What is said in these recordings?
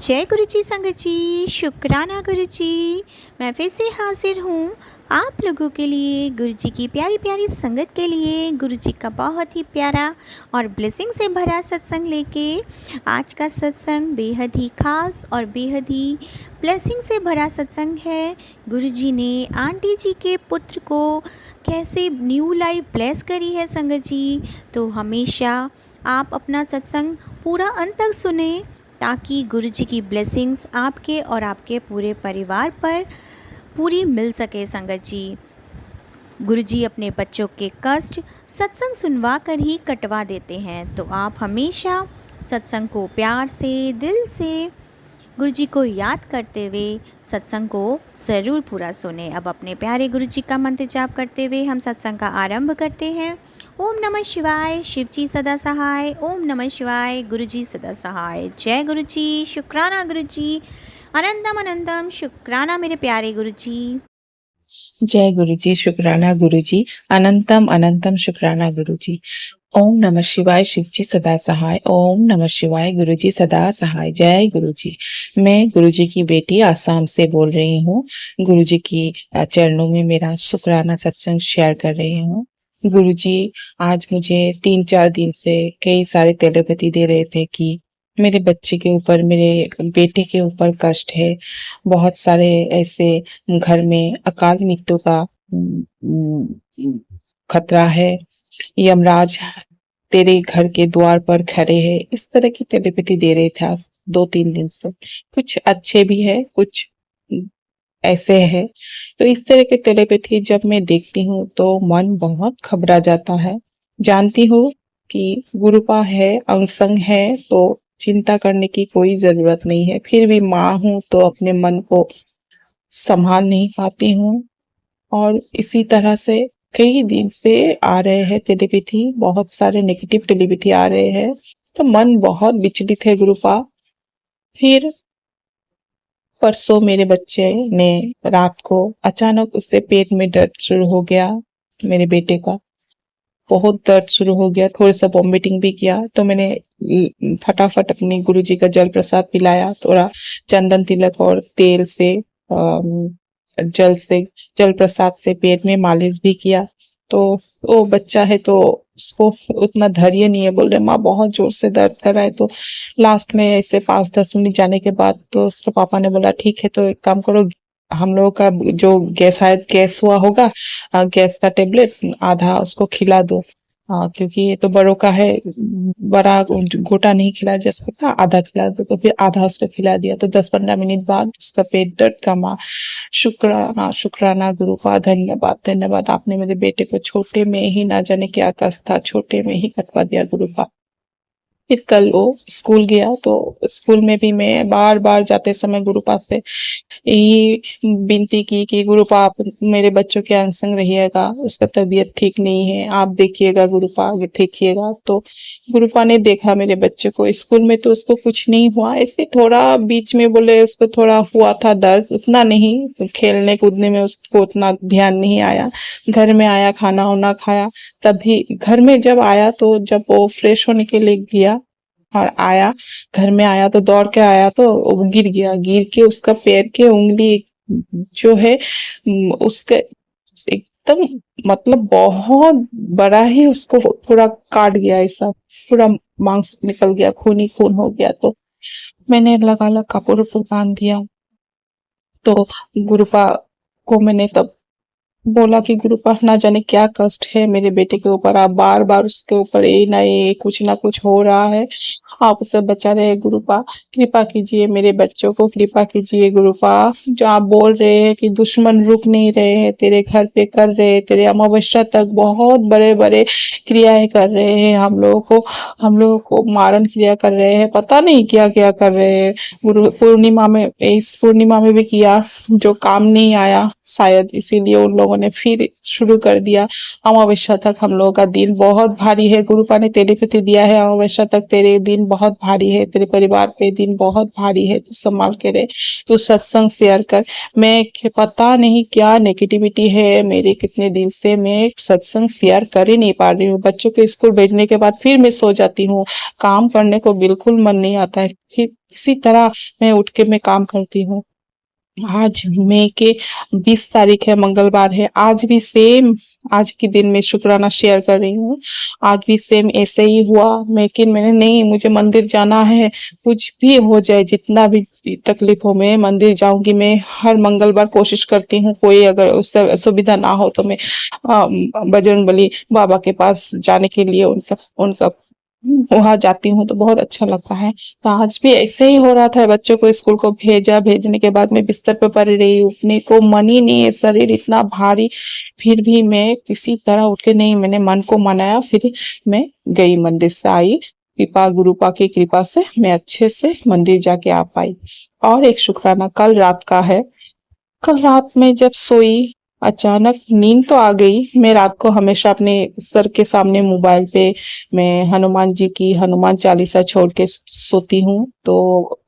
जय गुरु जी संगत जी, शुक्राना गुरु जी। मैं फिर से हाजिर हूँ आप लोगों के लिए, गुरु जी की प्यारी प्यारी संगत के लिए। गुरु जी का बहुत ही प्यारा और ब्लेसिंग से भरा सत्संग लेके। आज का सत्संग बेहद ही खास और बेहद ही ब्लेसिंग से भरा सत्संग है। गुरु जी ने आंटी जी के पुत्र को कैसे न्यू लाइफ ब्लेस करी है संगत जी। तो हमेशा आप अपना सत्संग पूरा अंत तक सुने, ताकि गुरु जी की ब्लेसिंग्स आपके और आपके पूरे परिवार पर पूरी मिल सके संगत जी। गुरु जी अपने बच्चों के कष्ट सत्संग सुनवा कर ही कटवा देते हैं, तो आप हमेशा सत्संग को प्यार से, दिल से गुरु जी को याद करते हुए सत्संग को ज़रूर पूरा सुने। अब अपने प्यारे गुरु जी का मंत्र जाप करते हुए हम सत्संग का आरंभ करते हैं। ओम नमः शिवाय, शिव जी सदा सहाय। ओम नमः शिवाय, गुरु जी सदा सहाय। जय गुरु जी, शुक्राना गुरु जी, अनंतम अनंतम शुक्राना मेरे प्यारे गुरु जी। जय गुरु जी, शुक्राना गुरु जी, अनंतम अनंतम शुक्राना गुरु जी। ओम नमः शिवाय, शिव जी सदा सहाय। ओम नमः शिवाय, गुरु जी सदा सहाय। जय गुरु जी। मैं गुरु जी की बेटी आसाम से बोल रही हूँ। गुरु जी की चरणों में मेरा शुक्राना सत्संग शेयर कर रही हूँ। गुरु जी आज मुझे 3-4 दिन से कई सारे टेलीपैथी दे रहे थे कि मेरे बच्चे के ऊपर, मेरे बेटे के ऊपर कष्ट है। बहुत सारे ऐसे घर में अकाल मृत्यु का खतरा है। यमराज तेरे घर के द्वार पर खड़े हैं। इस तरह की टेलीपैथी दे रहे थे आज 2-3 दिन से। कुछ अच्छे भी है, कुछ ऐसे है। तो इस तरह के टेलीपैथी जब मैं देखती हूँ तो मन बहुत घबरा जाता है। जानती हूँ कि गुरुपा है, अंगसंग है, तो चिंता करने की कोई जरूरत नहीं है। फिर भी माँ हूँ तो अपने मन को संभाल नहीं पाती हूँ। और इसी तरह से कई दिन से आ रहे हैं टेलीपैथी, बहुत सारे नेगेटिव टेलीपैथी आ रहे हैं, तो मन बहुत विचलित है गुरुपा। फिर परसों मेरे बच्चे ने रात को अचानक उससे पेट में दर्द शुरू हो गया। मेरे बेटे का बहुत दर्द शुरू हो गया, थोड़ा सा वॉमिटिंग भी किया। तो मैंने फटाफट अपने गुरुजी का जल प्रसाद पिलाया, थोड़ा चंदन तिलक और तेल से जल से जल प्रसाद से पेट में मालिश भी किया। तो वो बच्चा है तो उसको उतना धैर्य नहीं है, बोल रहे माँ बहुत जोर से दर्द कर रहा है। तो लास्ट में ऐसे 5-10 मिनट जाने के बाद तो उसके पापा ने बोला ठीक है, तो एक काम करो, हम लोगों का जो गैस, शायद गैस हुआ होगा, गैस का टेबलेट आधा उसको खिला दो। क्योंकि ये तो बड़ों का है, बड़ा गोटा नहीं खिलाया जा सकता, आधा खिला दो। तो फिर आधा उसको खिला दिया। तो 10-15 मिनट बाद उसका पेट दर्द कमा। शुक्राना शुक्राना गुरु का, धन्यवाद धन्यवाद। आपने मेरे बेटे को छोटे में ही, ना जाने क्या कष्ट था, छोटे में ही कटवा दिया गुरु का। फिर कल वो स्कूल गया, तो स्कूल में भी मैं बार बार जाते समय गुरु पास से यही विनती की कि गुरुपा आप मेरे बच्चों के अंग संग रहिएगा, उसका तबीयत ठीक नहीं है, आप देखिएगा गुरुपा, आगे देखिएगा। तो गुरुपा ने देखा मेरे बच्चे को। स्कूल में तो उसको कुछ नहीं हुआ, ऐसे थोड़ा बीच में बोले उसको थोड़ा हुआ था दर्द, उतना नहीं, खेलने कूदने में उसको उतना ध्यान नहीं आया। घर में आया, खाना वाना खाया, तभी घर में जब आया, तो जब वो फ्रेश होने के लिए गया और आया, घर में आया तो दौड़ के आया, तो वो गिर गया। गिर के उसका पैर के उंगली जो है उसके एकदम, मतलब बहुत बड़ा ही उसको पूरा काट गया, ऐसा पूरा मांस निकल गया, खून ही खून हो गया। तो मैंने लगा कपड़ बांध दिया। तो गुरुपा को मैंने तब बोला कि गुरुपा, ना जाने क्या कष्ट है मेरे बेटे के ऊपर, आप बार बार उसके ऊपर ये ना कुछ हो रहा है, आप उसे बचा रहे गुरुपा, कृपा कीजिए मेरे बच्चों को, कृपा कीजिए गुरुपा। जो आप बोल रहे हैं कि दुश्मन रुक नहीं रहे हैं, तेरे घर पे कर रहे हैं, तेरे अमावस्या तक बहुत बड़े बड़े क्रियाएं कर रहे हैं, हम लोगों को मारन क्रिया कर रहे हैं, पता नहीं क्या क्या कर रहे हैं। गुरु पूर्णिमा में, इस पूर्णिमा में भी किया, जो काम नहीं आया, शायद इसीलिए उन लोगों ने फिर शुरू कर दिया। अमावस्या तक हम लोगों का दिन बहुत भारी है, गुरुपा ने टेलीपैथी दिया है, अमावस्या तक तेरे दिन बहुत भारी है, तेरे परिवार पे दिन बहुत भारी है, तू संभाल के रहे, तू सत्संग शेयर कर। मैं पता नहीं क्या नेगेटिविटी है मेरे, कितने दिन से मैं सत्संग शेयर कर ही नहीं पा रही हूँ। बच्चों को स्कूल भेजने के बाद फिर मैं सो जाती हूँ, काम करने को बिल्कुल मन नहीं आता है, फिर इसी तरह मैं उठ के मैं काम करती हूँ। आज मई के 20 तारीख है, मंगलवार है। आज भी सेम, आज के दिन में शुक्राना शेयर कर रही हूँ। आज भी सेम ऐसे ही हुआ, लेकिन मैंने नहीं, मुझे मंदिर जाना है, कुछ भी हो जाए, जितना भी तकलीफ हो, मैं मंदिर जाऊंगी। मैं हर मंगलवार कोशिश करती हूँ, कोई अगर उससे सुविधा ना हो तो मैं बजरंगबली बाबा के पास जाने के लिए उनका उनका वहां जाती हूँ तो बहुत अच्छा लगता है। तो आज भी ऐसे ही हो रहा था, बच्चों को स्कूल को भेजा, भेजने के बाद मैं बिस्तर पर पड़ी रही, उठने को मन ही नहीं है, शरीर इतना भारी, फिर भी मैं किसी तरह उठ के नहीं, मैंने मन को मनाया, फिर मैं गई, मंदिर से आई, कृपा गुरुपा की कृपा से मैं अच्छे से मंदिर जाके आ पाई। और एक शुक्राना कल रात का है। कल रात में जब सोई, अचानक नींद तो आ गई। मैं रात को हमेशा अपने सर के सामने मोबाइल पे मैं हनुमान जी की हनुमान चालीसा छोड़ के सोती हूँ। तो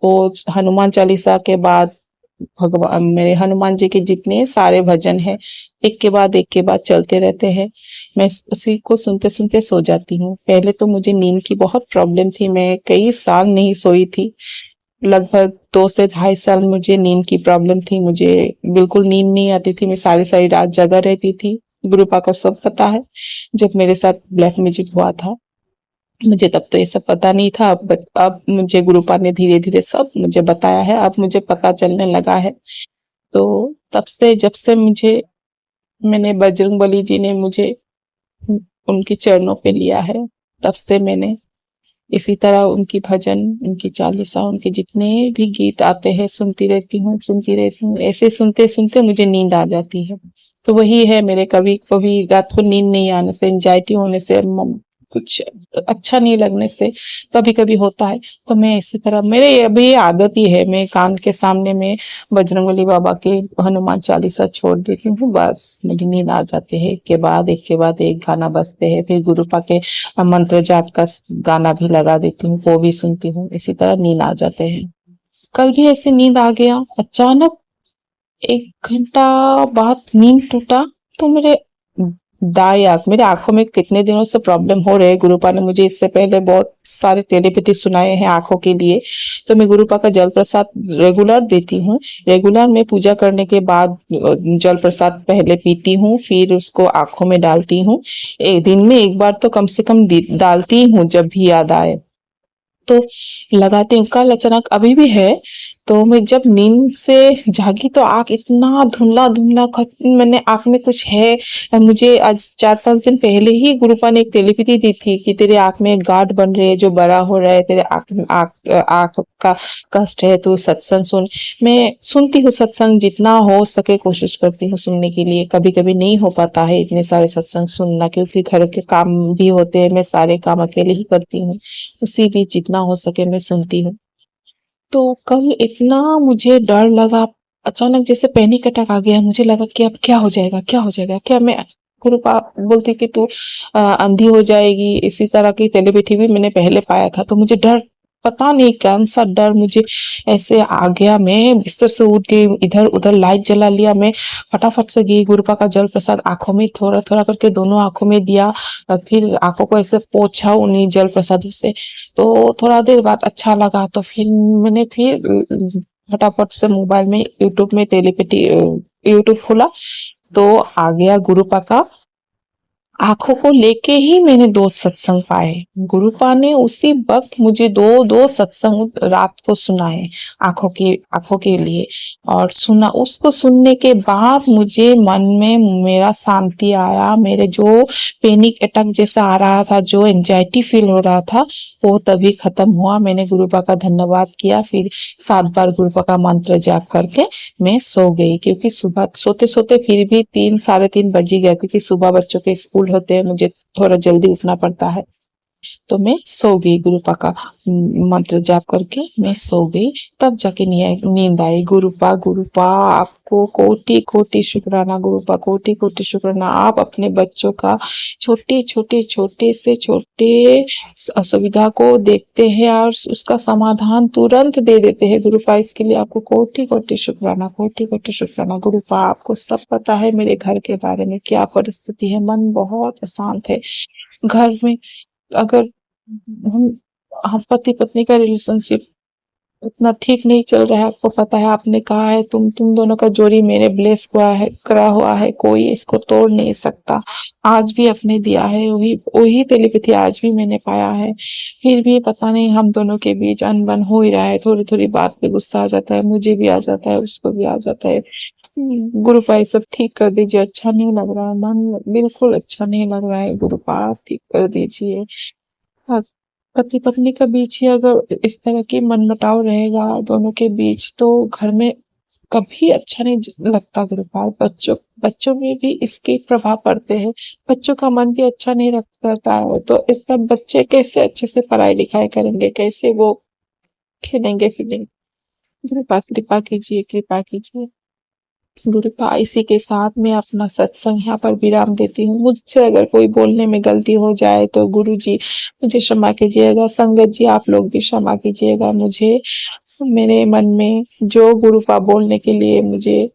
वो हनुमान चालीसा के बाद भगवान, मेरे हनुमान जी के जितने सारे भजन हैं, एक के बाद चलते रहते हैं। मैं उसी को सुनते सुनते सो जाती हूँ। पहले तो मुझे नींद की बहुत प्रॉब्लम थी, मैं कई साल नहीं सोई थी, लगभग 2 से 2.5 साल मुझे नींद की प्रॉब्लम थी, मुझे बिल्कुल नींद नहीं आती थी, मैं सारी सारी रात जगा रहती थी। गुरुपा को सब पता है, जब मेरे साथ ब्लैक मैजिक हुआ था, मुझे तब तो ये सब पता नहीं था। अब मुझे गुरुपा ने धीरे धीरे सब मुझे बताया है, अब मुझे पता चलने लगा है। तो तब से, जब से मुझे, मैंने बजरंगबली जी ने मुझे उनके चरणों पे लिया है, तब से मैंने इसी तरह उनकी भजन, उनकी चालीसा, उनके जितने भी गीत आते हैं सुनती रहती हूँ, सुनती रहती हूँ। ऐसे सुनते सुनते मुझे नींद आ जाती है। तो वही है मेरे, कभी कभी रात को नींद नहीं आने से, एंजाइटी होने से, कुछ अच्छा नहीं लगने से कभी कभी होता है। तो मैं इसी तरह, मेरे अभी ये आदत ही है, मैं कान के सामने में बजरंगबली बाबा के हनुमान चालीसा छोड़ देती हूँ, बस मेरी नींद आ जाती है। एक के बाद एक गाना बजते हैं, फिर गुरुपा के मंत्र जाप का गाना भी लगा देती हूँ, वो भी सुनती हूँ, इसी तरह नींद आ जाते हैं। कल भी ऐसे नींद आ गया, अचानक 1 घंटा बाद नींद टूटा। तो दाएं आंख, मेरे आंखों में कितने दिनों से प्रॉब्लम हो रहे हैं, गुरुपा ने मुझे इससे पहले बहुत सारे टेलीपैथी सुनाए हैं आंखों के लिए। तो मैं गुरुपा का जल प्रसाद रेगुलर देती हूँ, रेगुलर में पूजा करने के बाद जल प्रसाद पहले पीती हूँ, फिर उसको आंखों में डालती हूँ। एक दिन में एक बार तो कम से कम डालती हूँ, जब भी याद आए तो लगाती हूँ। कल अचानक अभी भी है, तो मैं जब नींद से जागी तो आंख इतना धुंधला धुंधला, मैंने आंख में कुछ है। मुझे आज 4-5 दिन पहले ही गुरुपा ने एक टेलीपैथी दी थी कि तेरे आंख में एक गांठ बन रही है जो बड़ा हो रहा है, तेरे आंख का कष्ट है, तो सत्संग सुन। मैं सुनती हूँ सत्संग, जितना हो सके कोशिश करती हूँ सुनने के लिए। कभी कभी नहीं हो पाता है इतने सारे सत्संग सुनना, क्योंकि घर के काम भी होते हैं, मैं सारे काम अकेले ही करती हूँ, उसी बीच जितना हो सके मैं सुनती हूँ। तो कल इतना मुझे डर लगा, अचानक जैसे पैनिक अटैक आ गया, मुझे लगा कि अब क्या हो जाएगा, क्या हो जाएगा, क्या मैं, गुरुपा बोलती कि तू अंधी हो जाएगी। इसी तरह की टेलीपैथी भी मैंने पहले पाया था, तो मुझे डर, पता नहीं कौन सा डर मुझे ऐसे आ गया। मैं बिस्तर से उठ गई, इधर उधर लाइट जला लिया, मैं फटाफट से गई, गुरुपा का जल प्रसाद आंखों में थोड़ा थोड़ा करके दोनों आंखों में दिया, फिर आंखों को ऐसे पोंछा उन्हीं जल प्रसाद से। तो थोड़ा देर बाद अच्छा लगा, तो फिर मैंने फिर फटाफट से मोबाइल में यूट्यूब में टेलीपैथी यूट्यूब खोला, तो आ गया गुरुपा का। आंखों को लेके ही मैंने 2 सत्संग पाए। गुरुपा ने उसी वक्त मुझे दो सत्संग रात को सुनाए, आंखों के लिए। और सुना, उसको सुनने के बाद मुझे मन में मेरा शांति आया, मेरे जो पैनिक अटैक जैसा आ रहा था, जो एंजाइटी फील हो रहा था, वो तभी खत्म हुआ। मैंने गुरुपा का धन्यवाद किया, फिर 7 बार गुरुपा का मंत्र जाप करके मैं सो गई, क्योंकि सुबह सोते सोते फिर भी 3 साढ़े 3 बज ही गया, क्योंकि सुबह बच्चों के स्कूल होते हैं, मुझे थोड़ा जल्दी उठना पड़ता है। तो मैं सो गई, गुरुपा का मंत्र जाप करके मैं सो गई। तब जाके नींद आई। गुरुपा गुरुपा आपको कोटि कोटि शुक्राना, गुरुपा कोटि कोटि शुक्राना। आप अपने बच्चों का छोटे से छोटे असुविधा को देखते हैं और उसका समाधान तुरंत दे देते हैं। गुरुपा इसके लिए आपको कोटि कोटि शुक्राना, कोटि कोटि शुक्राना। गुरुपा आपको सब पता है मेरे घर के बारे में, क्या परिस्थिति है। मन बहुत अशांत है घर में। अगर हम हम पति पत्नी का रिलेशनशिप उतना ठीक नहीं चल रहा है, आपको पता है। आपने कहा है तुम दोनों का जोड़ी मेरे ब्लेस हुआ है, करा हुआ है, कोई इसको तोड़ नहीं सकता। आज भी आपने दिया है, वही वही टेलीपैथी आज भी मैंने पाया है। फिर भी पता नहीं हम दोनों के बीच अनबन हो ही रहा है। थोड़ी थोड़ी बात पे गुस्सा आ जाता है, मुझे भी आ जाता है, उसको भी आ जाता है। गुरुपा ये सब ठीक कर दीजिए, अच्छा नहीं लग रहा है, मन बिल्कुल अच्छा नहीं लग रहा है। गुरुपा आप ठीक कर दीजिए। हाँ, पति पत्नी के बीच ही अगर इस तरह की मनमुटाव रहेगा दोनों के बीच, तो घर में कभी अच्छा नहीं लगता। गुरुपाल बच्चों बच्चों में भी इसके प्रभाव पड़ते हैं। बच्चों का मन भी अच्छा नहीं रहता है, तो इस तरह बच्चे कैसे अच्छे से पढ़ाई लिखाई करेंगे, कैसे वो खेलेंगे फिरेंगे। कृपा कृपा कीजिए, कृपा कीजिए। गुरुपा इसी के साथ मैं अपना सत्संग यहाँ पर विराम देती हूँ। मुझसे अगर कोई बोलने में गलती हो जाए तो गुरु जी मुझे क्षमा कीजिएगा। संगत जी आप लोग भी क्षमा कीजिएगा मुझे। मेरे मन में जो गुरुपा बोलने के लिए मुझे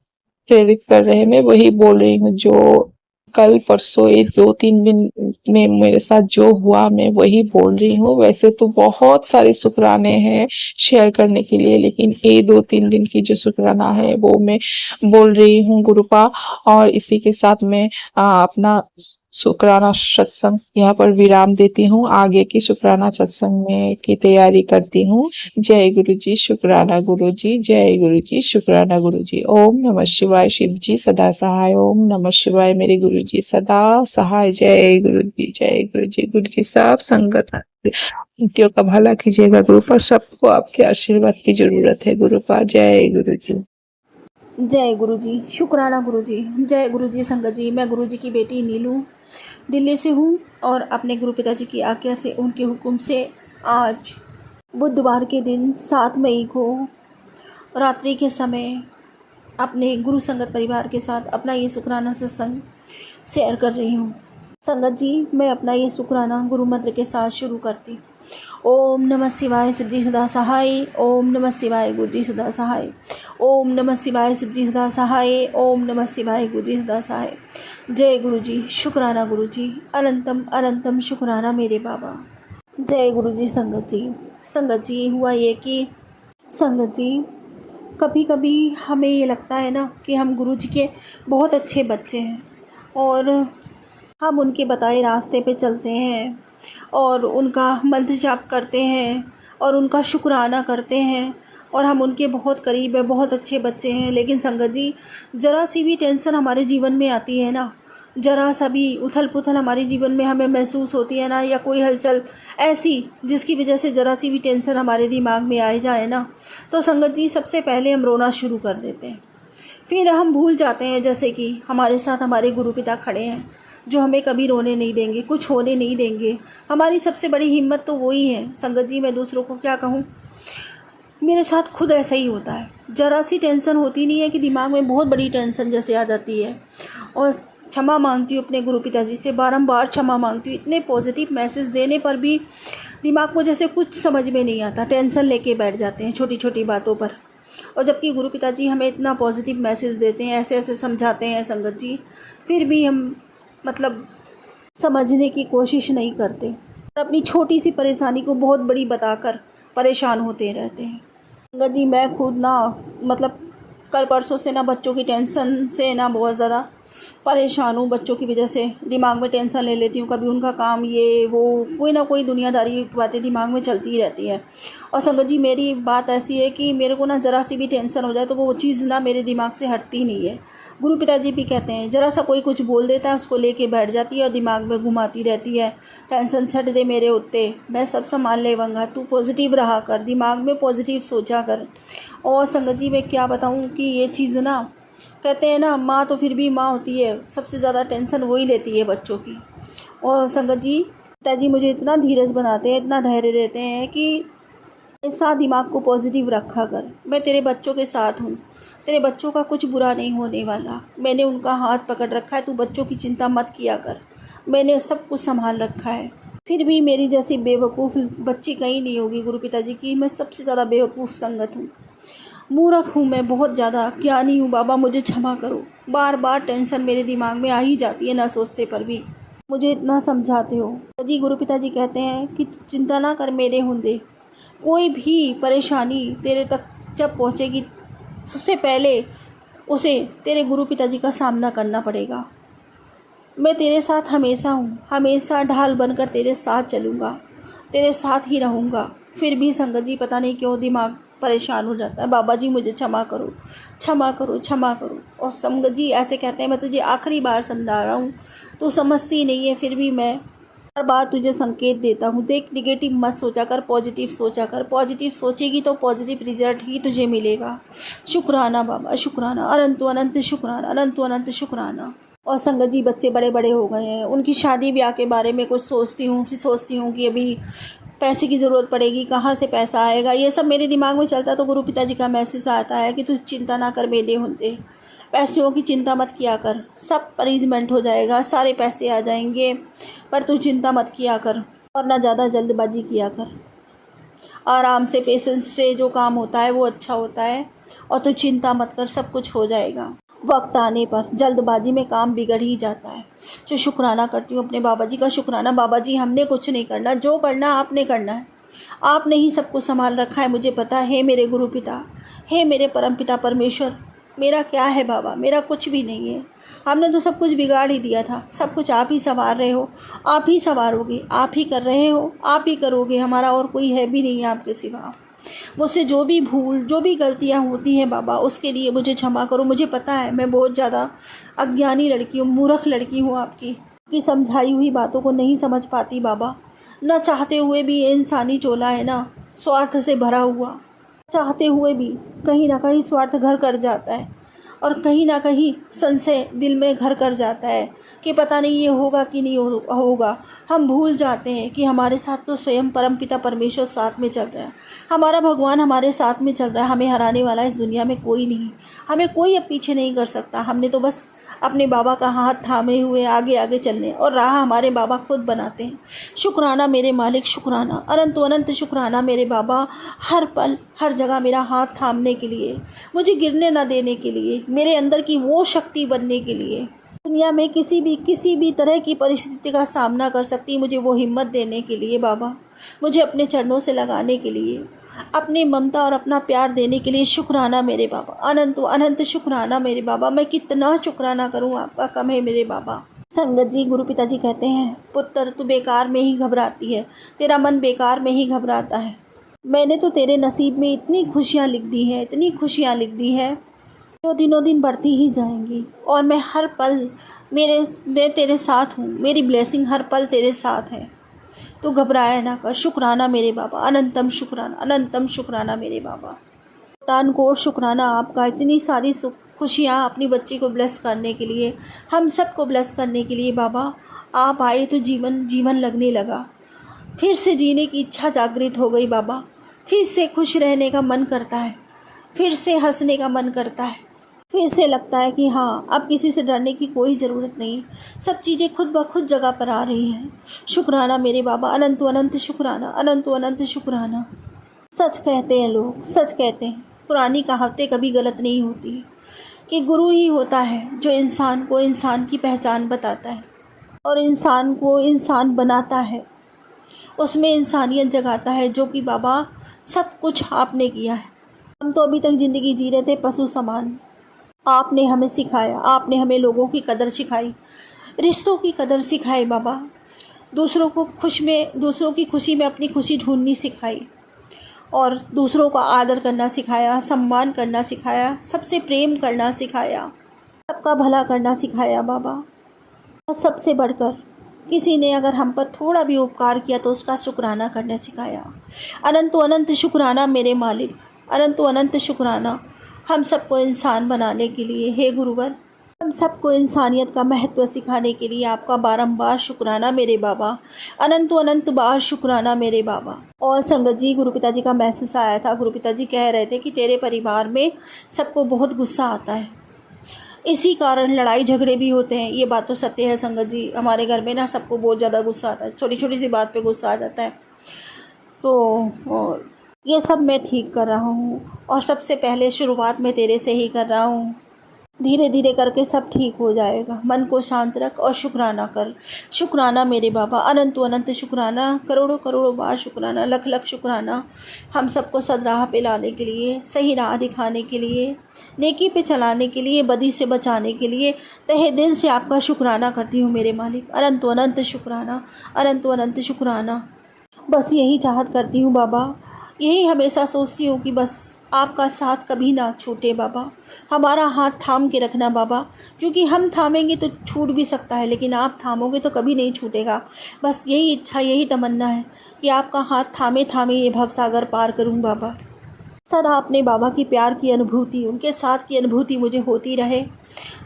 प्रेरित कर रहे हैं, मैं वही बोल रही हूँ। जो कल परसों ये 2-3 दिन में मेरे साथ जो हुआ मैं वही बोल रही हूँ। वैसे तो बहुत सारे शुक्राने हैं शेयर करने के लिए, लेकिन ये 2-3 दिन की जो शुक्राना है वो मैं बोल रही हूँ गुरुपा। और इसी के साथ मैं अपना शुक्राना सत्संग यहाँ पर विराम देती हूँ। आगे की शुक्राना सत्संग में की तैयारी करती हूँ। जय गुरु जी, शुक्राना गुरु जी, जय गुरु जी, शुक्राना गुरु जी। ओम नमः शिवाय, शिव जी सदा सहाय। ओम नमः शिवाय, मेरे गुरु जी सदा सहाय। जय गुरु जी, जय गुरु जी। गुरु जी सब संगत बेटियों का भला कीजिएगा गुरुपा। सबको आपके आशीर्वाद की जरूरत है गुरुपा। जय गुरु जी। जय गुरु जी, शुक्राना गुरु जी, जय गुरु जी। संगत जी, मैं गुरु जी की बेटी नीलू दिल्ली से हूँ और अपने गुरु पिताजी की आज्ञा से, उनके हुक्म से आज बुधवार के दिन 7 मई को रात्रि के समय अपने गुरु संगत परिवार के साथ अपना ये शुक्राना सत्संग शेयर कर रही हूँ। संगत जी, मैं अपना ये शुक्राना गुरु मंत्र के साथ शुरू करती। ओम नमः शिवाय, शिव जी सदा सहाय। ओम नमः शिवाय, गुरु जी सदा सहाय। ओम नमः शिवाय, शिव जी सदा सहाय। ओम नमः शिवाय, गुरु जी सदा सहाय। जय गुरु जी, शुक्राना गुरु जी, अनंतम अनंतम शुक्राना मेरे बाबा। जय गुरु जी। संगत जी हुआ ये कि संगत जी कभी कभी हमें ये लगता है ना कि हम गुरु जी के बहुत अच्छे बच्चे हैं और हम उनके बताए रास्ते पे चलते हैं और उनका मंत्र जाप करते हैं और उनका शुक्राना करते हैं और हम उनके बहुत करीब हैं, बहुत अच्छे बच्चे हैं। लेकिन संगत जी, ज़रा सी भी टेंशन हमारे जीवन में आती है ना, ज़रा सा भी उथल पुथल हमारे जीवन में हमें महसूस होती है ना, या कोई हलचल ऐसी जिसकी वजह से ज़रा सी भी टेंशन हमारे दिमाग में आ जाए ना, तो संगत जी सबसे पहले हम रोना शुरू कर देते हैं। फिर हम भूल जाते हैं जैसे कि हमारे साथ हमारे गुरु पिता खड़े हैं जो हमें कभी रोने नहीं देंगे, कुछ होने नहीं देंगे। हमारी सबसे बड़ी हिम्मत तो वही है। संगत जी, मैं दूसरों को क्या कहूँ, मेरे साथ खुद ऐसा ही होता है। ज़रा सी टेंशन होती नहीं है कि दिमाग में बहुत बड़ी टेंशन जैसे आ जाती है और क्षमा मांगती हूँ अपने गुरु पिताजी से, बारंबार क्षमा मांगती हूँ। इतने पॉजिटिव मैसेज देने पर भी दिमाग को जैसे कुछ समझ में नहीं आता, टेंशन लेके बैठ जाते हैं छोटी छोटी बातों पर। और जबकि गुरु पिताजी हमें इतना पॉजिटिव मैसेज देते हैं, ऐसे ऐसे समझाते हैं संगत जी, फिर भी हम मतलब समझने की कोशिश नहीं करते और अपनी छोटी सी परेशानी को बहुत बड़ी बताकर परेशान होते रहते हैं। संगत जी, मैं खुद ना मतलब कल परसों से ना बच्चों की टेंशन से ना बहुत ज़्यादा परेशान हूँ। बच्चों की वजह से दिमाग में टेंशन ले लेती हूँ, कभी उनका काम ये वो, कोई ना कोई दुनियादारी बातें दिमाग में चलती ही रहती है। और संगत जी, मेरी बात ऐसी है कि मेरे को ना ज़रा सी भी टेंशन हो जाए तो वो चीज़ ना मेरे दिमाग से हटती नहीं है। गुरु पिताजी भी कहते हैं, ज़रा सा कोई कुछ बोल देता है उसको लेके बैठ जाती है और दिमाग में घुमाती रहती है। टेंशन छट दे मेरे उत्ते, मैं सब संभाल लेवंगा, तू पॉजिटिव रहा कर, दिमाग में पॉजिटिव सोचा कर। और संगत जी, मैं क्या बताऊँ कि ये चीज़ ना, कहते हैं ना, माँ तो फिर भी माँ होती है, सबसे ज़्यादा टेंशन वही लेती है बच्चों की। और संगत जी, पिताजी मुझे इतना धीरज बनाते हैं, इतना धैर्य देते हैं कि ऐसा दिमाग को पॉजिटिव रखा कर। मैं तेरे बच्चों के साथ हूँ, तेरे बच्चों का कुछ बुरा नहीं होने वाला। मैंने उनका हाथ पकड़ रखा है, तू बच्चों की चिंता मत किया कर। मैंने सब कुछ संभाल रखा है। फिर भी मेरी जैसी बेवकूफ़ बच्ची कहीं नहीं होगी गुरु पिताजी की। मैं सबसे ज़्यादा बेवकूफ़ संगत हूँ, मूर्ख हूँ, मैं बहुत ज़्यादा ज्ञानी हूँ। बाबा मुझे क्षमा करो। बार बार टेंशन मेरे दिमाग में आ ही जाती है, ना सोचते पर भी मुझे इतना समझाते हो। जी गुरु पिताजी कहते हैं कि चिंता ना कर मेरे होंदे। कोई भी परेशानी तेरे तक जब पहुँचेगी, उससे पहले उसे तेरे गुरु पिताजी का सामना करना पड़ेगा। मैं तेरे साथ हमेशा हूँ, हमेशा ढाल बनकर तेरे साथ चलूँगा, तेरे साथ ही रहूँगा। फिर भी संगत जी पता नहीं क्यों दिमाग परेशान हो जाता है। बाबा जी मुझे क्षमा करो, क्षमा करो, क्षमा करो। और संगत जी ऐसे कहते हैं, मैं तुझे आखिरी बार समझा रहा हूँ, तू समझती नहीं है, फिर भी मैं हर बार तुझे संकेत देता हूँ। देख, निगेटिव मत सोचा कर, पॉजिटिव सोचा कर। पॉजिटिव सोचेगी तो पॉजिटिव रिजल्ट ही तुझे मिलेगा। शुक्राना बाबा, शुक्राना, अनंतो अनंत शुक्राना, अनंतो अनंत शुक्राना। और संगत जी बच्चे बड़े बड़े हो गए हैं, उनकी शादी ब्याह के बारे में कुछ सोचती हूँ, फिर सोचती हूँ कि अभी पैसे की ज़रूरत पड़ेगी, कहाँ से पैसा आएगा, ये सब मेरे दिमाग में चलता। तो गुरु पिताजी का मैसेज आता है कि तू चिंता ना कर मेरे होंदे, पैसों की चिंता मत किया कर, सब अरेंजमेंट हो जाएगा, सारे पैसे आ जाएंगे, पर तू चिंता मत किया कर और ना ज़्यादा जल्दबाजी किया कर। आराम से, पेशेंस से जो काम होता है वो अच्छा होता है। और तू चिंता मत कर, सब कुछ हो जाएगा वक्त आने पर। जल्दबाजी में काम बिगड़ ही जाता है। जो शुक्राना करती हूँ अपने बाबा जी का, शुक्राना। बाबा जी हमने कुछ नहीं करना, जो करना आपने करना है। आपने ही सब कुछ संभाल रखा है, मुझे पता है। मेरे गुरु पिता, हे मेरे परम पिता परमेश्वर, मेरा क्या है बाबा, मेरा कुछ भी नहीं है। हमने तो सब कुछ बिगाड़ ही दिया था। सब कुछ आप ही संवार रहे हो, आप ही संवारोगे, आप ही कर रहे हो, आप ही करोगे। हमारा और कोई है भी नहीं आपके सिवा। मुझसे जो भी भूल, जो भी गलतियां होती हैं बाबा, उसके लिए मुझे क्षमा करो। मुझे पता है मैं बहुत ज़्यादा अज्ञानी लड़की हूँ, मूर्ख लड़की हूँ। आपकी समझाई हुई बातों को नहीं समझ पाती बाबा। न चाहते हुए भी ये इंसानी चोला है ना, स्वार्थ से भरा हुआ। चाहते हुए भी कहीं ना कहीं स्वार्थ घर कर जाता है, और कहीं ना कहीं संशय दिल में घर कर जाता है कि पता नहीं ये होगा कि नहीं होगा। हम भूल जाते हैं कि हमारे साथ तो स्वयं परमपिता परमेश्वर साथ में चल रहा है, हमारा भगवान हमारे साथ में चल रहा है। हमें हराने वाला इस दुनिया में कोई नहीं, हमें कोई अब पीछे नहीं कर सकता। हमने तो बस अपने बाबा का हाथ थामे हुए आगे आगे चलने, और राह हमारे बाबा खुद बनाते हैं। शुक्राना मेरे मालिक, शुक्राना, अनंत अनंत शुक्राना मेरे बाबा। हर पल हर जगह मेरा हाथ थामने के लिए, मुझे गिरने ना देने के लिए, मेरे अंदर की वो शक्ति बनने के लिए, दुनिया में किसी भी तरह की परिस्थिति का सामना कर सकती, मुझे वो हिम्मत देने के लिए बाबा, मुझे अपने चरणों से लगाने के लिए, अपनी ममता और अपना प्यार देने के लिए शुक्राना मेरे बाबा। अनंत अनंत शुक्राना मेरे बाबा। मैं कितना शुक्राना करूं, आपका कम है मेरे बाबा। संगत जी गुरु पिताजी कहते हैं, पुत्र तू बेकार में ही घबराती है, तेरा मन बेकार में ही घबराता है। मैंने तो तेरे नसीब में इतनी खुशियाँ लिख दी है, इतनी खुशियाँ लिख दी है, जो दिनों दिन बढ़ती ही जाएंगी। और मैं हर पल मैं तेरे साथ हूँ, मेरी ब्लेसिंग हर पल तेरे साथ है। तो घबराया ना कर। शुक्राना मेरे बाबा, अनंतम शुक्राना, अनंतम शुक्राना मेरे बाबा। टानकोट शुक्राना आपका, इतनी सारी खुशियाँ अपनी बच्ची को ब्लेस करने के लिए, हम सबको ब्लेस करने के लिए बाबा आप आए तो जीवन लगने लगा। फिर से जीने की इच्छा जागृत हो गई बाबा। फिर से खुश रहने का मन करता है, फिर से हंसने का मन करता है, फिर से लगता है कि हाँ अब किसी से डरने की कोई ज़रूरत नहीं, सब चीज़ें खुद ब खुद जगह पर आ रही हैं। शुक्राना मेरे बाबा, अनंत अनंत शुक्राना, अनंत अनंत शुक्राना। सच कहते हैं लोग, सच कहते हैं, पुरानी कहावतें कभी गलत नहीं होती, कि गुरु ही होता है जो इंसान को इंसान की पहचान बताता है और इंसान को इंसान बनाता है, उसमें इंसानियत जगाता है, जो कि बाबा सब कुछ आपने किया है। हम तो अभी तक ज़िंदगी जी रहे थे पशु समान। आपने हमें सिखाया, आपने हमें लोगों की कदर सिखाई, रिश्तों की कदर सिखाई बाबा, दूसरों की खुशी में अपनी खुशी ढूंढनी सिखाई, और दूसरों का आदर करना सिखाया, सम्मान करना सिखाया, सबसे प्रेम करना सिखाया, सबका भला करना सिखाया बाबा। और सबसे बढ़कर किसी ने अगर हम पर थोड़ा भी उपकार किया तो उसका शुक्राना करना सिखाया। अनंत अनंत शुक्राना मेरे मालिक, अनंत अनंत शुक्राना हम सबको इंसान बनाने के लिए। हे गुरुवर, हम सबको इंसानियत का महत्व सिखाने के लिए आपका बारंबार शुक्राना मेरे बाबा, अनंतो अनंत बार शुक्राना मेरे बाबा। और संगत जी, गुरु पिताजी का मैसेज आया था। गुरु पिताजी कह रहे थे कि तेरे परिवार में सबको बहुत गुस्सा आता है, इसी कारण लड़ाई झगड़े भी होते हैं। ये बात तो सत्य है संगत जी। हमारे घर में ना सबको बहुत ज़्यादा गुस्सा आता है, छोटी छोटी सी बात पे गुस्सा आ जाता है। तो ये सब मैं ठीक कर रहा हूँ, और सबसे पहले शुरुआत में तेरे से ही कर रहा हूँ। धीरे धीरे करके सब ठीक हो जाएगा। मन को शांत रख और शुक्राना कर। शुक्राना मेरे बाबा, अनंत अनंत शुक्राना, करोड़ों करोड़ों बार शुक्राना, लख लख शुक्राना। हम सबको सदराह पे लाने के लिए, सही राह दिखाने के लिए, नेकी पे चलाने के लिए, बदी से बचाने के लिए तहे दिल से आपका शुक्राना करती हूँ मेरे मालिक। अनंत अनंत शुक्राना, अनंत अनंत शुक्राना। बस यही चाहत करती हूँ बाबा, यही हमेशा सोचती हूँ कि बस आपका साथ कभी ना छूटे बाबा। हमारा हाथ थाम के रखना बाबा, क्योंकि हम थामेंगे तो छूट भी सकता है, लेकिन आप थामोगे तो कभी नहीं छूटेगा। बस यही इच्छा, यही तमन्ना है कि आपका हाथ थामे थामे ये भवसागर पार करूँ बाबा। सदा अपने बाबा की प्यार की अनुभूति, उनके साथ की अनुभूति मुझे होती रहे।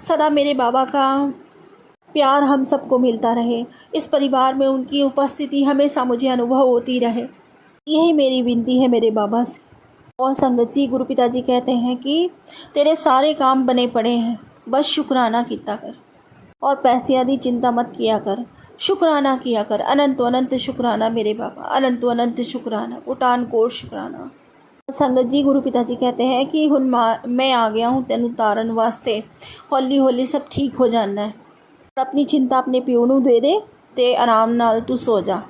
सदा मेरे बाबा का प्यार हम सबको मिलता रहे। इस परिवार में उनकी उपस्थिति हमेशा मुझे अनुभव होती रहे। यही मेरी विनती है मेरे बाबा से। और संगत जी, गुरु पिताजी कहते हैं कि तेरे सारे काम बने पड़े हैं, बस शुक्राना किया कर, और पैसे आदि चिंता मत किया कर, शुक्राना किया कर। अनंत अनंत शुक्राना मेरे बाबा, अनंत अनंत शुक्राना, उठान कोट शुक्राना। संगत जी, गुरु पिताजी कहते हैं कि हुन मैं आ गया हूँ तेन उतारन वास्ते, हौली हौली सब ठीक हो जाना है। और अपनी चिंता अपने प्यो नूं दे दे ते आराम नाल तू सो जा।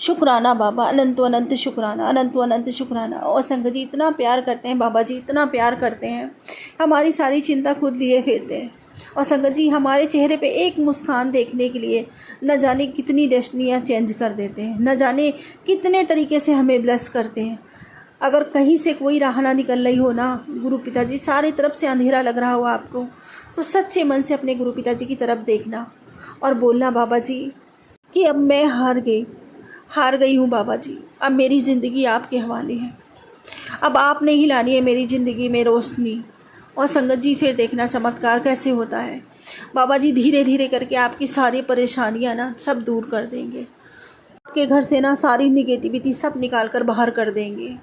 शुक्राना बाबा, अनंत अनंत शुक्राना, अनंत अनंत शुक्राना। और संगत जी, इतना प्यार करते हैं बाबा जी, इतना प्यार करते हैं, हमारी सारी चिंता खुद लिए फिरते हैं। और संगत जी, हमारे चेहरे पे एक मुस्कान देखने के लिए न जाने कितनी डेस्टिनियाँ चेंज कर देते हैं, न जाने कितने तरीके से हमें ब्लेस करते हैं। अगर कहीं से कोई राह ना निकल रही हो ना गुरु पिताजी, सारी तरफ से अंधेरा लग रहा हो आपको, तो सच्चे मन से अपने गुरु पिताजी की तरफ देखना और बोलना बाबा जी कि अब मैं हार गई हूँ बाबा जी, अब मेरी ज़िंदगी आपके हवाले है, अब आपने ही लानी है मेरी ज़िंदगी में रोशनी। और संगत जी, फिर देखना चमत्कार कैसे होता है। बाबा जी धीरे धीरे करके आपकी सारी परेशानियाँ ना सब दूर कर देंगे। आपके घर से ना सारी निगेटिविटी सब निकाल कर बाहर कर देंगे,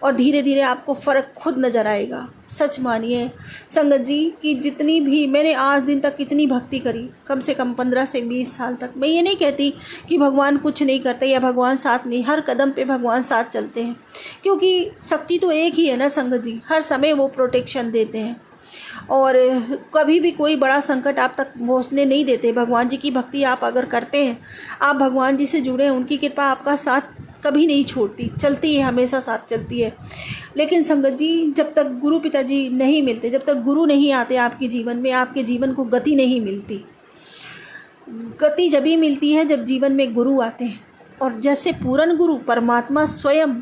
और धीरे धीरे आपको फ़र्क खुद नज़र आएगा। सच मानिए संगत जी कि जितनी भी मैंने आज दिन तक कितनी भक्ति करी, कम से कम 15 से 20 साल तक, मैं ये नहीं कहती कि भगवान कुछ नहीं करते या भगवान साथ नहीं, हर कदम पे भगवान साथ चलते हैं, क्योंकि शक्ति तो एक ही है ना संगत जी। हर समय वो प्रोटेक्शन देते हैं, और कभी भी कोई बड़ा संकट आप तक पहुँचने नहीं देते। भगवान जी की भक्ति आप अगर करते हैं, आप भगवान जी से जुड़े हैं, उनकी कृपा आपका साथ कभी नहीं छोड़ती, चलती है, हमेशा साथ चलती है। लेकिन संगत जी, जब तक गुरु पिताजी नहीं मिलते, जब तक गुरु नहीं आते आपके जीवन में, आपके जीवन को गति नहीं मिलती। गति जब ही मिलती है जब जीवन में गुरु आते हैं, और जैसे पूर्ण गुरु परमात्मा स्वयं,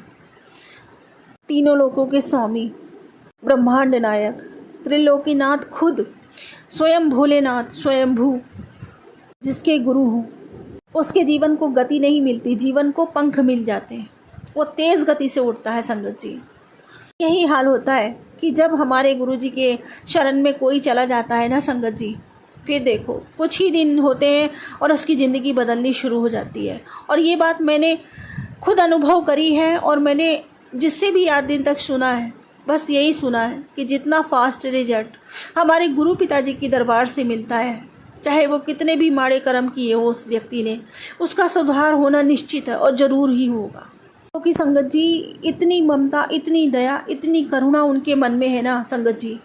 तीनों लोकों के स्वामी, ब्रह्मांड नायक, त्रिलोकीनाथ खुद, स्वयं भोलेनाथ, स्वयंभू, जिसके गुरु हों, उसके जीवन को गति नहीं मिलती, जीवन को पंख मिल जाते हैं, वो तेज़ गति से उड़ता है संगत जी। यही हाल होता है कि जब हमारे गुरु जी के शरण में कोई चला जाता है ना संगत जी, फिर देखो कुछ ही दिन होते हैं और उसकी ज़िंदगी बदलनी शुरू हो जाती है। और ये बात मैंने खुद अनुभव करी है, और मैंने जिससे भी आज दिन तक सुना है, बस यही सुना है कि जितना फास्ट रिजल्ट हमारे गुरु पिताजी की दरबार से मिलता है, चाहे वो कितने भी माड़े कर्म किए हो उस व्यक्ति ने, उसका सुधार होना निश्चित है और ज़रूर ही होगा। क्योंकि संगत जी, इतनी ममता, इतनी दया, इतनी करुणा उनके मन में है ना संगत जी,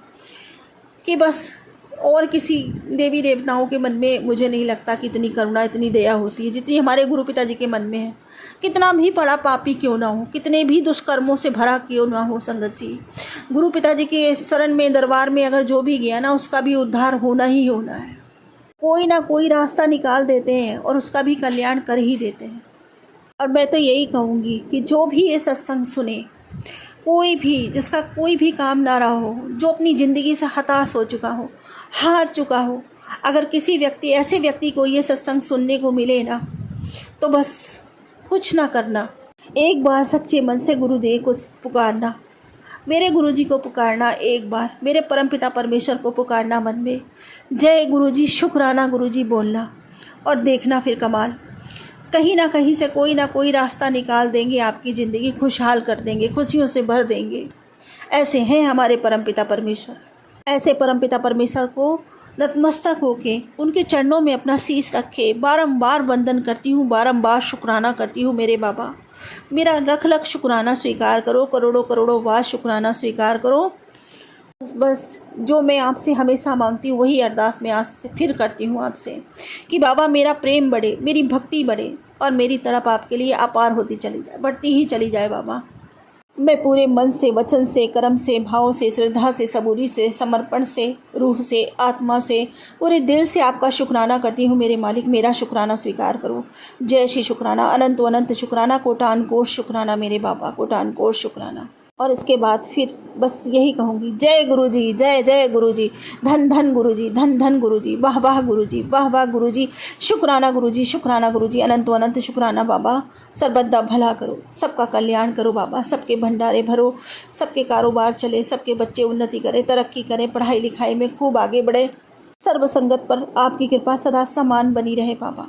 कि बस और किसी देवी देवताओं के मन में मुझे नहीं लगता कि इतनी करुणा, इतनी दया होती है जितनी हमारे गुरु पिताजी के मन में है। कितना भी बड़ा पापी क्यों ना हो, कितने भी दुष्कर्मों से भरा क्यों ना हो संगत जी, गुरु पिताजी के शरण में, दरबार में अगर जो भी गया ना, उसका भी उद्धार होना ही होना है। कोई ना कोई रास्ता निकाल देते हैं और उसका भी कल्याण कर ही देते हैं। और मैं तो यही कहूँगी कि जो भी ये सत्संग सुने, कोई भी जिसका कोई भी काम ना रहा हो, जो अपनी ज़िंदगी से हताश हो चुका हो, हार चुका हो, अगर किसी व्यक्ति, ऐसे व्यक्ति को ये सत्संग सुनने को मिले ना, तो बस कुछ ना करना, एक बार सच्चे मन से गुरुदेव को पुकारना, मेरे गुरुजी को पुकारना एक बार, मेरे परमपिता परमेश्वर को पुकारना मन में, जय गुरुजी, शुक्राना गुरुजी बोलना, और देखना फिर कमाल, कहीं ना कहीं से कोई ना कोई रास्ता निकाल देंगे, आपकी ज़िंदगी खुशहाल कर देंगे, खुशियों से भर देंगे। ऐसे हैं हमारे परमपिता परमेश्वर। ऐसे परमपिता परमेश्वर को नतमस्तक होके उनके चरणों में अपना शीश रखे बारंबार वंदन करती हूँ, बारंबार शुक्राना करती हूँ। मेरे बाबा, मेरा लख लख शुक्राना स्वीकार करो, करोड़ों करोड़ों बार शुक्राना स्वीकार करो। बस जो मैं आपसे हमेशा मांगती हूँ वही अरदास मैं आज से फिर करती हूँ आपसे, कि बाबा मेरा प्रेम बढ़े, मेरी भक्ति बढ़े, और मेरी तड़प आपके लिए अपार होती चली जाए, बढ़ती ही चली जाए। बाबा, मैं पूरे मन से, वचन से, कर्म से, भाव से, श्रद्धा से, सबूरी से, समर्पण से, रूह से, आत्मा से, पूरे दिल से आपका शुक्राना करती हूँ। मेरे मालिक, मेरा शुक्राना स्वीकार करो। जय श्री शुक्राना, अनंत अनंत शुक्राना, कोटान कोट शुक्राना मेरे बाबा, कोटान कोट शुक्राना। और इसके बाद फिर बस यही कहूँगी, जय गुरुजी, जय जय गुरुजी, धन धन गुरुजी, धन धन गुरुजी, वाह वाह गुरुजी, वाह वाह गुरुजी, शुक्राना गुरुजी, शुक्राना गुरुजी, अनंत अनंत शुक्राना बाबा। सर्वदा भला करो, सबका कल्याण करो बाबा, सबके भंडारे भरो, सबके कारोबार चले, सबके बच्चे उन्नति करें, तरक्की करें, पढ़ाई लिखाई में खूब आगे बढ़े, सर्व संगत पर आपकी कृपा सदा समान बनी रहे बाबा।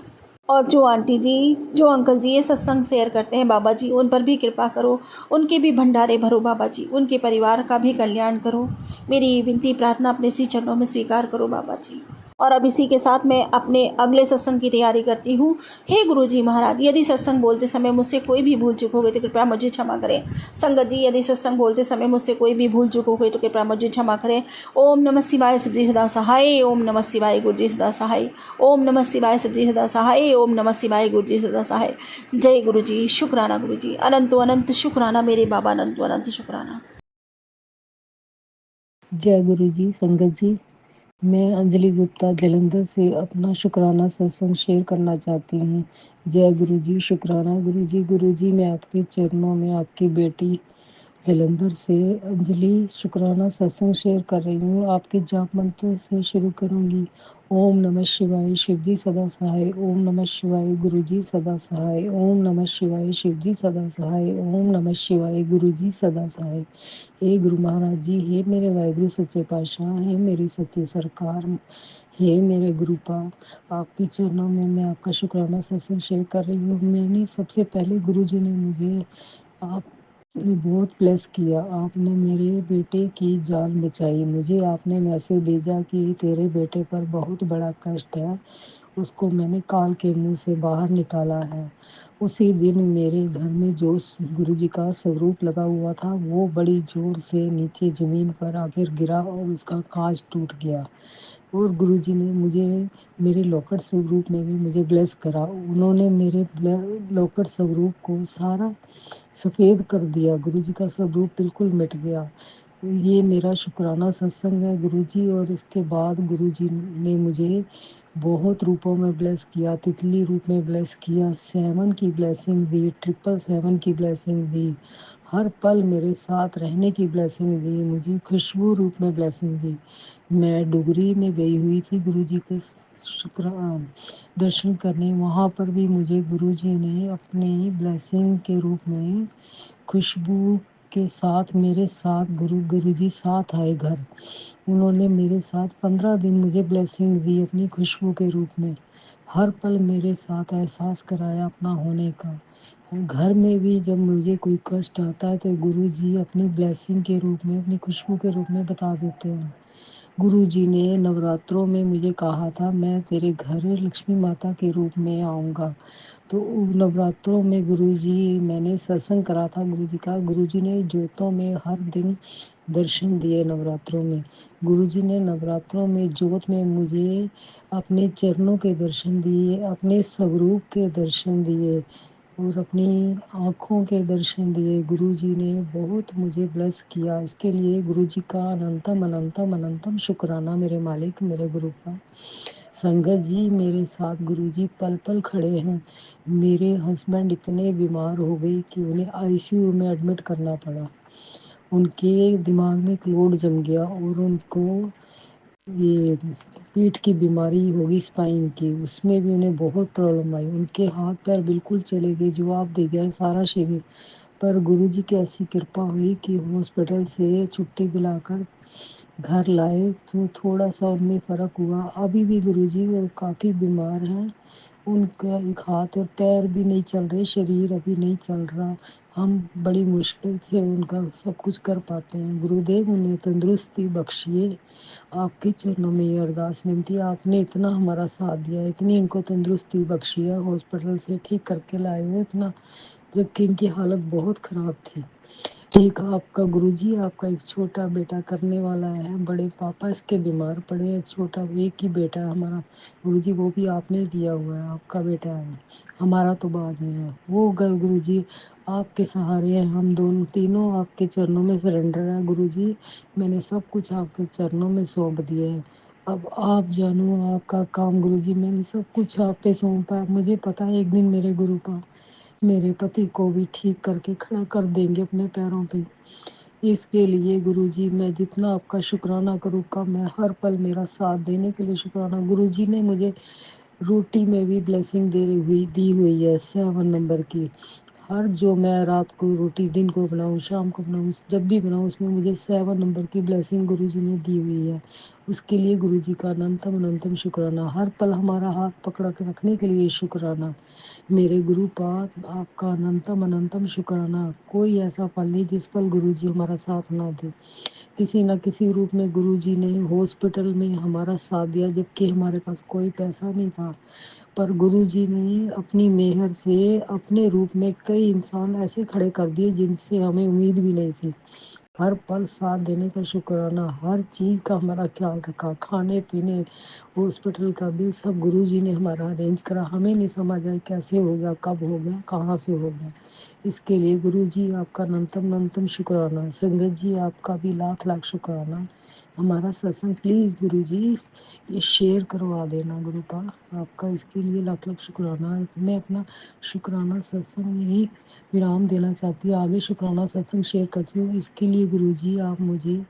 और जो आंटी जी, जो अंकल जी ये सत्संग शेयर करते हैं बाबा जी, उन पर भी कृपा करो, उनके भी भंडारे भरो बाबा जी, उनके परिवार का भी कल्याण करो। मेरी विनती प्रार्थना अपने श्री चरणों में स्वीकार करो बाबा जी। और अब इसी के साथ मैं अपने अगले सत्संग की तैयारी करती हूँ। हे गुरुजी महाराज, यदि सत्संग बोलते समय मुझसे कोई भी भूल चूक हो गई तो कृपया मुझे क्षमा करें। संगत जी, यदि सत्संग बोलते समय मुझसे कोई भी भूल चूक हो गई तो कृपया मुझे क्षमा करें। ओम नमः शिवाय, सिद्धि सदा सहाय। ओम नमः शिवाय, गुरुजी सदा सहाय। ओम नमः शिवाय, सिद्धि सदा सहाय। ओम नमः शिवाय, गुरुजी सदा सहाय। जय गुरुजी, शुक्राना गुरुजी, अनंतो अनंत शुक्राना मेरे बाबा, अनंतो अनंत शुक्राना। जय गुरु जी। संगत जी, मैं अंजलि गुप्ता जलंधर से अपना शुक्राना सत्संग शेयर करना चाहती हूँ। जय गुरु जी, शुक्राना गुरु जी। गुरु जी, मैं आपके चरणों में आपकी बेटी जलंधर से अंजलि शुक्राना सत्संग शेयर कर रही हूँ। आपके जाप मंत्र से शुरू करूँगी। ओम नमः शिवाय, शिव जी सदा सहाय। ओम नमः शिवाय, गुरु जी सदा सहाय। ओम नमः शिवाय, शिव जी सदा सहाय। ओम नमः शिवाय, गुरु जी सदा सहाय। हे गुरु महाराज जी, हे मेरे वाहिगुरु सच्चे पातशाह, हे मेरी सच्ची सरकार, हे मेरे गुरुपा, आपके चरणों में मैं आपका शुक्राना सत्संग शेयर कर रही हूँ। मैंने सबसे पहले गुरु जी ने मुझे आपने बहुत ब्लेस किया। आपने मेरे बेटे की जान बचाई। मुझे आपने मैसेज भेजा कि तेरे बेटे पर बहुत बड़ा कष्ट है, उसको मैंने काल के मुंह से बाहर निकाला है। उसी दिन मेरे घर में जो गुरु जी का स्वरूप लगा हुआ था वो बड़ी जोर से नीचे ज़मीन पर आकर गिरा और उसका कांच टूट गया। और गुरु जी ने मुझे मेरे लॉकेट स्वरूप में भी मुझे ब्लेस करा। उन्होंने मेरे लॉकेट स्वरूप को सारा सफ़ेद कर दिया। गुरु जी का स्वरूप बिल्कुल मिट गया। ये मेरा शुक्राना सत्संग है गुरु जी। और इसके बाद गुरु जी ने मुझे बहुत रूपों में ब्लेस किया। तितली रूप में ब्लेस किया, 7 की ब्लेसिंग दी, 777 की ब्लेसिंग दी, हर पल मेरे साथ रहने की ब्लेसिंग दी, मुझे खुशबू रूप में ब्लेसिंग दी। मैं डुगरी में गई हुई थी गुरु जी के दर्शन करने। वहाँ पर भी मुझे गुरु जी ने अपनी ब्लेसिंग के रूप में खुशबू के साथ मेरे साथ गुरु जी साथ आए घर। उन्होंने मेरे साथ 15 दिन मुझे ब्लेसिंग दी अपनी खुशबू के रूप में। हर पल मेरे साथ एहसास कराया अपना होने का। घर में भी जब मुझे कोई कष्ट आता है तो गुरु जी अपनी ब्लेसिंग के रूप में, अपनी खुशबू के रूप में बता देते हैं। गुरु जी ने नवरात्रों में मुझे कहा था मैं तेरे घर लक्ष्मी माता के रूप में आऊँगा। तो नवरात्रों में गुरुजी, मैंने सत्संग करा था गुरुजी का। गुरुजी ने ज्योतों में हर दिन दर्शन दिए। नवरात्रों में गुरुजी ने नवरात्रों में ज्योत में मुझे अपने चरणों के दर्शन दिए, अपने स्वरूप के दर्शन दिए और अपनी आँखों के दर्शन दिए। गुरुजी ने बहुत मुझे ब्लेस किया। इसके लिए गुरुजी का अनंतम अनंतम अनंतम शुक्राना मेरे मालिक, मेरे गुरु का। संगत जी, मेरे साथ गुरुजी पल पल खड़े हैं। मेरे हस्बैंड इतने बीमार हो गए कि उन्हें आईसीयू में एडमिट करना पड़ा। उनके दिमाग में क्लोट जम गया और उनको ये पीठ की बीमारी होगी स्पाइन की, उसमें भी उन्हें बहुत प्रॉब्लम आई। उनके हाथ पैर बिल्कुल चले गए, जवाब दे गया सारा शरीर, पर गुरुजी की ऐसी कृपा हुई कि हॉस्पिटल से छुट्टी दिलाकर घर लाए तो थोड़ा सा उनमें फ़र्क हुआ। अभी भी गुरुजी वो काफ़ी बीमार हैं, उनका एक हाथ और पैर भी नहीं चल रहे, शरीर अभी नहीं चल रहा। हम बड़ी मुश्किल से उनका सब कुछ कर पाते हैं। गुरुदेव उन्हें तंदुरुस्ती बख्शिए। आपके चरणों में ये अरदास विनती है। आपने इतना हमारा साथ दिया, इतनी इनको तंदुरुस्ती बख्शी है, हॉस्पिटल से ठीक करके लाए हो इतना, जबकि इनकी हालत बहुत ख़राब थी। एक आपका गुरुजी, आपका एक छोटा बेटा करने वाला है, बड़े पापा इसके बीमार पड़े हैं, छोटा एक ही बेटा है हमारा गुरुजी, वो भी आपने दिया हुआ है, आपका बेटा है, हमारा तो बाद में है। वो गुरुजी आपके सहारे हैं, हम दोनों तीनों आपके चरणों में सरेंडर है गुरुजी। मैंने सब कुछ आपके चरणों में सौंप दिया है। अब आप जानो आपका काम गुरुजी, मैंने सब कुछ आप पे सौंपा है। मुझे पता है एक दिन मेरे गुरुपा मेरे पति को भी ठीक करके खड़ा कर देंगे अपने पैरों पे। इसके लिए गुरुजी मैं जितना आपका शुक्राना करूँ कम है। हर पल मेरा साथ देने के लिए शुक्राना। गुरुजी ने मुझे रोटी में भी ब्लेसिंग दी हुई है 7 नंबर की। हर जो मैं रात को रोटी दिन को बनाऊँ शाम को बनाऊँ जब भी बनाऊँ उसमें मुझे 7 नंबर की ब्लेसिंग गुरुजी ने दी हुई है। उसके लिए गुरुजी का अनंतम अनंतम शुक्राना। हर पल हमारा हाथ पकड़ के रखने के लिए शुक्राना। मेरे गुरुपाद आपका अनंतम अनंतम शुक्राना। कोई ऐसा पल नहीं जिस पल गुरुजी हमारा साथ ना दे। किसी न किसी रूप में गुरुजी ने हॉस्पिटल में हमारा साथ दिया, जबकि हमारे पास कोई पैसा नहीं था, पर गुरुजी ने अपनी मेहर से अपने रूप में कई इंसान ऐसे खड़े कर दिए जिनसे हमें उम्मीद भी नहीं थी। हर पल साथ देने का शुक्राना। हर चीज़ का हमारा ख्याल रखा, खाने पीने हॉस्पिटल का बिल सब गुरुजी ने हमारा अरेंज करा। हमें नहीं समझ आया कैसे हो गया, कब हो गया, कहाँ से हो गया। इसके लिए गुरुजी आपका अनंतम अनंतम शुक्राना। संगत जी आपका भी लाख लाख शुक्राना। हमारा सत्संग प्लीज़ गुरुजी ये शेयर करवा देना गुरुपा। आपका इसके लिए लाख लाख शुक्राना। मैं अपना शुक्राना सत्संग यही विराम देना चाहती हूँ। आगे शुक्राना सत्संग शेयर करती हूँ। इसके लिए गुरुजी आप मुझे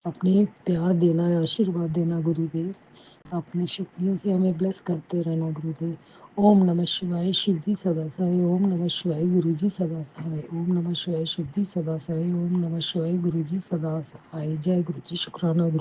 अपने प्यार देना, आशीर्वाद देना गुरुदेव। अपनी शक्तियों से हमें ब्लेस करते रहना गुरुदेव। ओम नमः शिवाय, शिव जी सदा सहाय। ओम नमः शिवाय, गुरु जी सदा सहाय। ओम नमः शिवाय, शिव जी सदा सहाय। ओम नमः शिवाय, गुरु जी सदा सहाय। जय गुरु जी। शुक्राना गुरु।